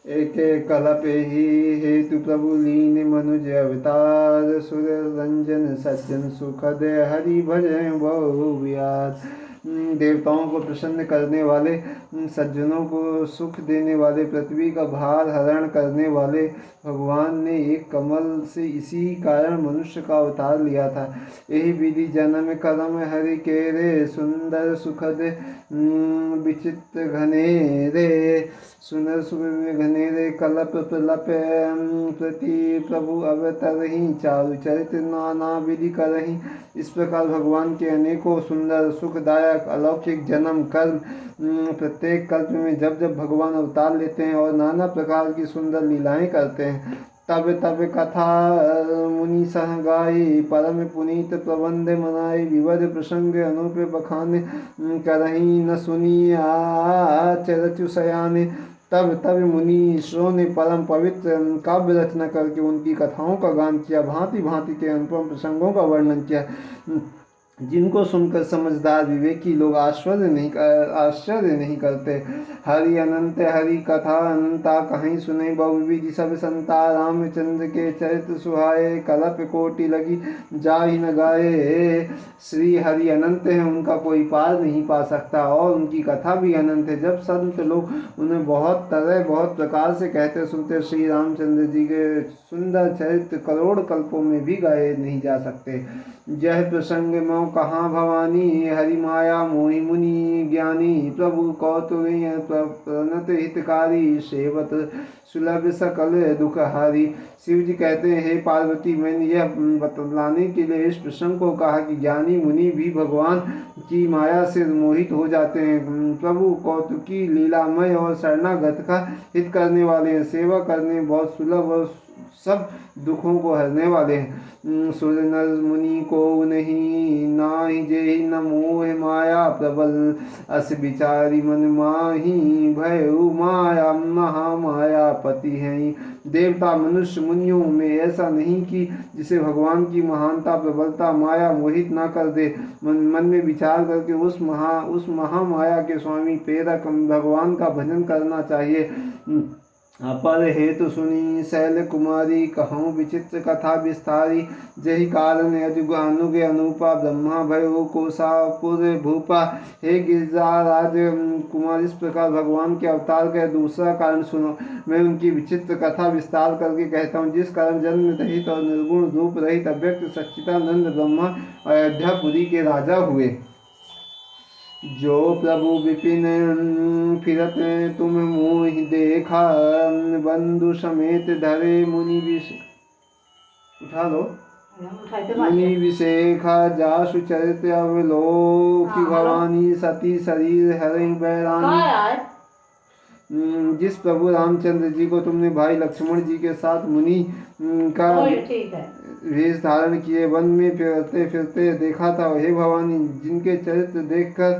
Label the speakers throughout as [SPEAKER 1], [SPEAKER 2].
[SPEAKER 1] एक कल्प ही हेतु प्रभु लीन मनुज अवतार सुर रंजन सज्जन सुखद हरि भजन बहु व्यास। देवताओं को प्रसन्न करने वाले, सज्जनों को सुख देने वाले, पृथ्वी का भार हरण करने वाले भगवान ने एक कमल से इसी कारण मनुष्य का अवतार लिया था। यही विधि जन्म कर्म हरि के रे सुंदर सुखद विचित्र घनेरे सुंदर सुख घनेरे कल्प प्रलप प्रति प्रभु अवतरहि चारु चरित्र नाना विधि करहि। इस प्रकार भगवान के अनेकों सुंदर सुखदायक अलौकिक जन्म कर्म प्रत्येक कल्प में जब जब भगवान अवतार लेते हैं और नाना प्रकार की सुंदर लीलाएं करते हैं, तब तब कथा मुनि सह गाई परम पुनीत प्रबंध मनाई। विविध प्रसंग अनूप बखान करही न सुनिया चरचु सयाने। तब तब मुनि ईश्वरों ने परम पवित्र काव्य रचना करके उनकी कथाओं का गान किया, भांति भांति के अनुपम प्रसंगों का वर्णन किया, जिनको सुनकर समझदार विवेकी लोग आश्चर्य नहीं करते। हरि अनंत हरि कथा अनंता कहीं सुने बहुविधि सब संता। रामचंद्र के चरित्र सुहाए कल्प कोटि लगी जाहि न गाए। श्री हरि अनंत है, उनका कोई पार नहीं पा सकता, और उनकी कथा भी अनंत है। जब संत लोग उन्हें बहुत तरह बहुत प्रकार से कहते सुनते, श्री रामचंद्र जी के सुंदर चरित्र करोड़ कल्पों में भी गाए नहीं जा सकते। जह प्रसंग मो कहाँ भवानी हरि माया मोहि मुनि ज्ञानी। प्रभु कौतुक प्रणत हितकारी सेवत सुलभ सकल दुख हारी। शिव जी कहते हैं, हे पार्वती, मैंने यह बतलाने के लिए इस प्रसंग को कहा कि ज्ञानी मुनि भी भगवान की माया से मोहित हो जाते हैं। प्रभु कौतुकी लीलामय और शरणागत का हित करने वाले हैं, सेवा करने बहुत सुलभ और सब दुखों को हरने वाले हैं। सुर नर मुनि को नहीं नाहि जेहि न मोह माया प्रबल। अस विचारी मन माही भयउ माया महामाया पति हैं। देवता मनुष्य मुनियों में ऐसा नहीं कि जिसे भगवान की महानता प्रबलता माया मोहित ना कर दे। मन में विचार करके उस महामाया के स्वामी प्रेरक भगवान का भजन करना चाहिए। अपर हेतु सुनी शैल कुमारी कहूँ विचित्र कथा विस्तारी। जहि कारण अजुग अनुग अनुपा ब्रह्मा भयो कोसापुर भूपा। हे गिरिजा राज कुमार, इस प्रकार भगवान के अवतार का दूसरा कारण सुनो। मैं उनकी विचित्र कथा विस्तार करके कहता हूँ, जिस कारण जन्म रहित और निर्गुण रूप रहित अव्यक्त सच्चिदानंद ब्रह्मा अयोध्यापुरी के राजा हुए। जो प्रभु विपिन फिरत तुम मोहि देखा। बंधु समेत धरे मुनि विष उठा लो मुनि विशेखा। जासु चरित्र अवलोकि भवानी सती शरीर हरि बैरानी। जिस प्रभु रामचंद्र जी को तुमने भाई लक्ष्मण जी के साथ मुनि का वेश धारण किए वन में फिरते फिरते देखा था, हे भवानी, जिनके चरित्र देखकर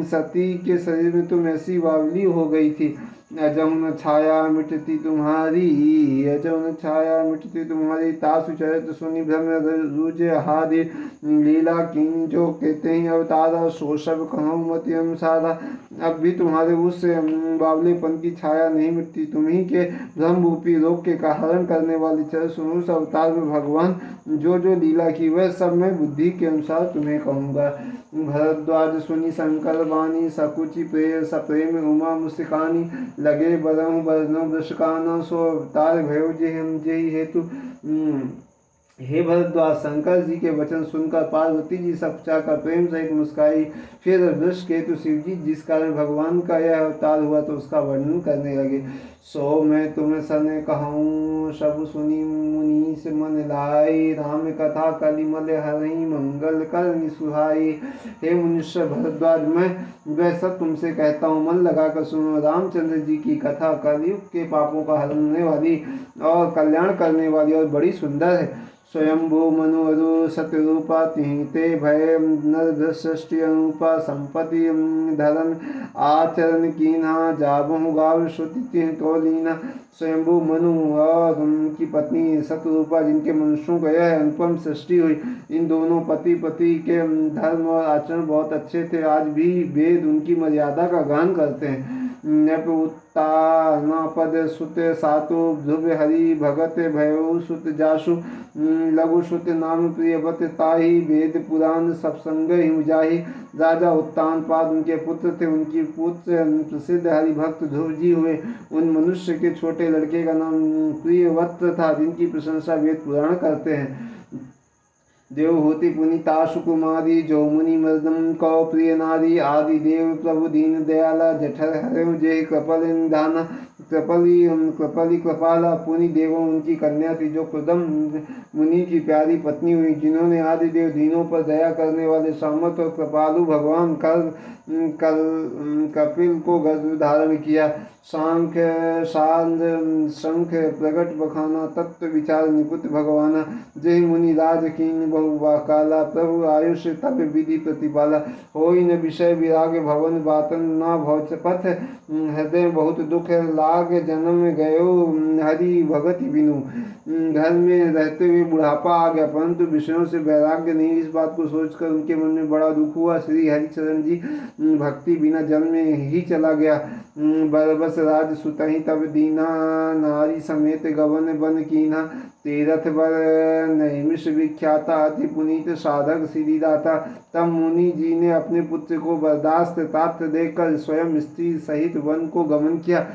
[SPEAKER 1] सती के शरीर में तुम ऐसी बावली हो गई थी। अजौन छाया मिटती तुम्हारी, अजौन छाया मिटती तुम्हारी। तासु चरित्र सुनि भ्रम रुज हादि। लीला किं जो कहते हैं अवतारा, सो सब कहूँ मति अनुसारा। अब भी तुम्हारे उस बावलेपन की छाया नहीं मिटती। तुम्ही के भ्रम रूपी रोग के हरण करने वाली चरित्र सुनो। उस अवतार में भगवान जो जो लीला की वह सब मैं बुद्धि के अनुसार तुम्हें कहूँगा। भरद्वाज सुनि शंकर वाणी, सकुचि प्रेय सप्रेम उमा मुस्कानी। लगे बरहु बरनो वृषकाना, सो अवतार भयो जेहि हेतु। हे भरद्वाज, शंकर जी के वचन सुनकर पार्वती जी सपचा कर प्रेम सहित मुस्काई। फिर वृष केतु शिव जी जिस कारण भगवान का यह अवतार हुआ तो उसका वर्णन करने लगे। सो मैं तुम्हें सन कहूँ सब सुनी मुनि से मन लाई। राम कथा कलिमल हरहि मंगल कर सुहाई। हे मनुष्य भरद्वाज, मैं वह सब तुमसे कहता हूँ, मन लगाकर सुनो। रामचंद्र जी की कथा कलयुग के पापों का हरने वाली और कल्याण करने वाली और बड़ी सुंदर है। स्वयंभू मनुअरु सतरूपा, तिहिते भय नर सृष्टि अनुपा। संपत्ति धर्म आचरण कीन्हा, जाबहु गाव श्रुति तिह तो लीना। स्वयंभू मनु और उनकी पत्नी सतरूपा, जिनके मनुष्यों को यह अनुपम सृष्टि हुई, इन दोनों पति के धर्म और आचरण बहुत अच्छे थे। आज भी वेद उनकी मर्यादा का गान करते हैं। नृप उत्तानापद सुत सातु ध्रुव हरि भगत भयो सुत जासु लघु सुत नाम प्रियवत ताहि वेद पुराण सत्संग हिम जाहि। राजा उत्तानपाद उनके पुत्र थे। उनकी पुत्र प्रसिद्ध हरिभक्त ध्रुव जी हुए। उन मनुष्य के छोटे लड़के का नाम प्रियवत था, जिनकी प्रशंसा वेद पुराण करते हैं। देवहूति पुनीताशु कुमारी जौमुनि मर्दम कौ प्रिय नारी आदि देव प्रभु दीन दयाला जठर हरे जय कपल निधाना कृपली कृपाला। पुनि देवों उनकी कन्या थी जो कृदम मुनि की प्यारी पत्नी हुई, जिन्होंने आदि देव दीनों पर दया करने वाले सामर्थ और कृपालु भगवान कपिल को गर्भ धारण किया। सांख्य शांत शंख प्रगट बखाना तत्व विचार निपुत भगवाना। जय मुनि राज कीन बहु काला प्रभु आयुष तप विधि प्रतिपाला। होई न विषय विराग भवन बातन न भव पथ हृदय बहुत दुख लाग जन्म गयो हरि भगति बिनु। घर में रहते हुए बुढ़ापा आ गया, परंतु विषयों से वैराग्य नहीं। इस बात को सोचकर उनके मन में बड़ा दुख हुआ। श्री हरिचरण जी भक्ति बिना जन्म में ही चला गया। बरबस राज सुतहि तब दीना नारी समेत गवन बन कीना। तीरथ बर नैमिष विख्याता अति पुनीत साधक श्री दाता। तब मुनि जी ने अपने पुत्र को बर्दाश्त प्राप्त देखकर स्वयं स्त्री सहित वन को गमन किया।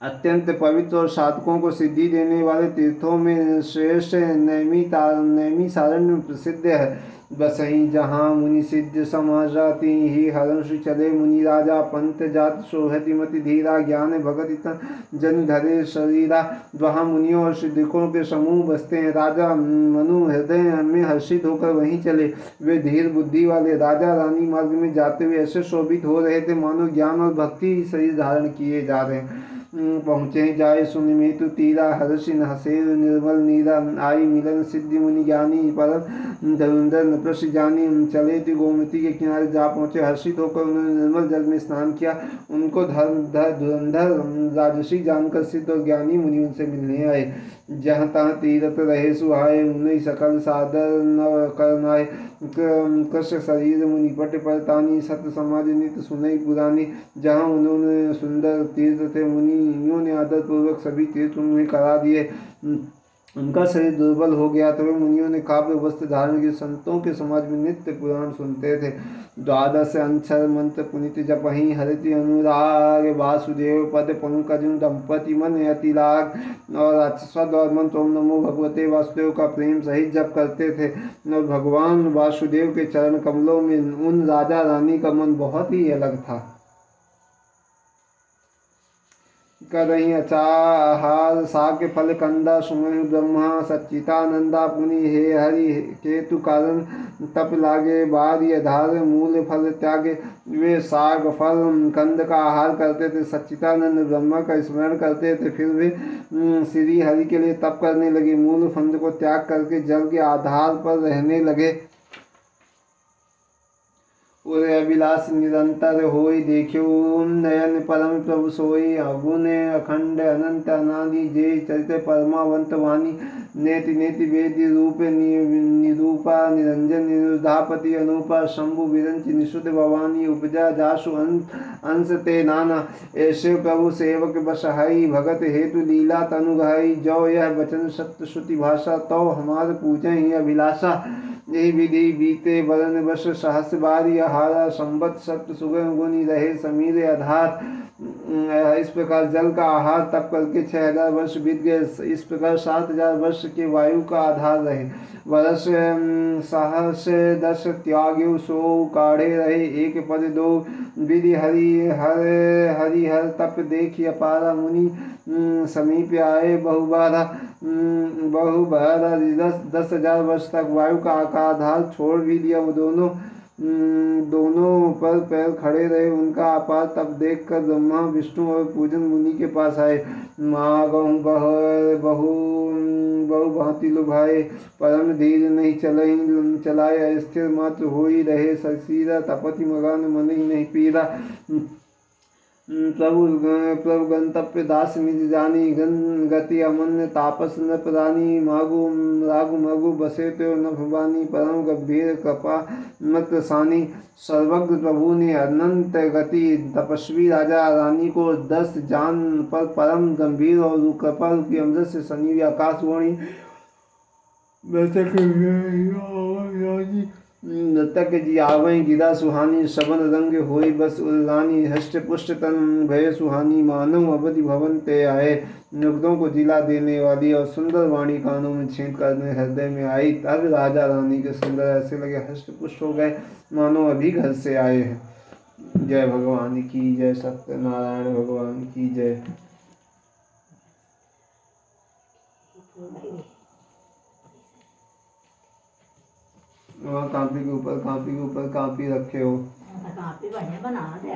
[SPEAKER 1] अत्यंत पवित्र और साधकों को सिद्धि देने वाले तीर्थों में श्रेष्ठ नैमिषारण्य प्रसिद्ध है। बसई जहाँ मुनि सिद्ध समाज जाती ही हर्ष चले मुनि राजा पंथ जात सोहति मति धीरा ज्ञान भगत जन धरे शरीरा। वहाँ मुनियों और सिद्धों के समूह बसते हैं। राजा मनु हृदय में हर्षित होकर वहीं चले। वे धीर बुद्धि वाले राजा रानी मार्ग में जाते हुए ऐसे शोभित हो रहे थे मानो ज्ञान और भक्ति शरीर धारण किए जा रहे हैं। पहुँचे जाय सुनि मेतु तीरा हर्षिन हसेर निर्मल नीरा। आई मिलन सिद्धि मुनि ज्ञानी परम धरुंधर नृष जानी। चले थे गोमती के किनारे जा पहुँचे। हर्षित होकर उन्होंने निर्मल जल में स्नान किया। उनको धुरंधर राजसी जानकर सिद्ध और ज्ञानी मुनि उनसे मिलने आए। जहाँ तहाँ तीरथ रहे सुहाए उन्हें सकल सादर न करनाए। कृष शरीर मुनि पट परतानी सत्य समाज नित सुनई पुरानी। जहाँ उन्होंने सुंदर तीर्थ थे मुनियों ने आदर पूर्वक सभी तीर्थ उन्हें करा दिए। उनका शरीर दुर्बल हो गया तो वे मुनियों ने काव्य वस्त्र धारण किए। संतों के समाज में नित्य पुराण सुनते थे। द्वादश अक्षर मंत्र पुनित जपहि हरिति अनुराग। वासुदेव पद पंकज दंपति मन अति लाग। और अक्षर और मंत्र ओम नमो भगवते वासुदेव का प्रेम सहित जप करते थे। और भगवान वासुदेव के चरण कमलों में उन राजा रानी का मन बहुत ही अलग था। करही अचाहार साग्य फल कंदा सुमहि ब्रह्मा सच्चितानंदा। पुनि हे हरि केतु कारण तप लागे बारी आधार मूल फल त्यागे। वे साग फल कंद का आहार करते थे। सच्चितानंद ब्रह्मा का स्मरण करते थे। फिर वे श्री हरि के लिए तप करने लगे। मूल फंद को त्याग करके जल के आधार पर रहने लगे। उदय अभिलाष निरंतर होई देखियो नयन परम प्रभु सोई। अगुण अखंड अनंत अनादि जय चरित परमावंत वाणी। नेति नेति वेदी रूप निरूपा निरंजन निरुधापति अनुपा। शंभु विरंच निशुद्ध भवानी उपजा जासु अंश ते नाना। ऐसे प्रभु सेवक बस हई भगत हेतु लीला तनु गई। जो यह वचन सत्य श्रुति भाषा तो हमार पूजन ही अभिलाषा। यही विधि बीते वरण वर्ष सहस्र बारी आहारा। संबत सप्त सुगम गुनी रहे समीर आधार। इस प्रकार जल का आहार तप करके 6000 वर्ष बीत गए। इस प्रकार 7000 वर्ष के वायु का आधार रहे। वर्ष सहस दस त्याग्यो सो काढ़े रहे। एक पद दो विधि हरि हर तप देखी अपारा। मुनि समीप आए बहुबारा 10,000 वर्ष तक वायु का आधार छोड़ भी दिया। वो दोनों पर पैर खड़े रहे। उनका अपार तप देख कर ब्रह्मा विष्णु और पूजन मुनि के पास आए। मागहु बहु भांति लुभाए परम धीर नहीं चलाए। स्थिर मात्र हो ही रहे। ससीरा तपति मगान मन ही नहीं पीरा। प्रभु गंतव्य दास निज जानी गति अमन तापस न प्रदानी मागु रागु मगु बसे तो न भवानी परम गंभीर कृपा मत सानी सर्वज्ञ प्रभु ने अनंत गति तपस्वी राजा रानी को 10 जान पर परम गंभीर और कृपा रूपी अमृत से सनी हुई आकाशवाणी नृतक जी आवै गिरा सुहानी शबन रंग होई बस उल्लानी हष्ट पुष्ट तन भय सुहानी मानव अवधि भवन ते आए नुग्धों को जिला देने वाली और सुंदर वाणी कानों में छेद करने हृदय में आई तब राजा रानी के सुंदर ऐसे लगे हष्ट पुष्ट हो गए मानो अभी घर से आए हैं। जय भगवान की जय, सत्यनारायण भगवान की जय। वहाँ कापी के ऊपर कापी रखे हो।
[SPEAKER 2] कापी बढ़िया बना दे।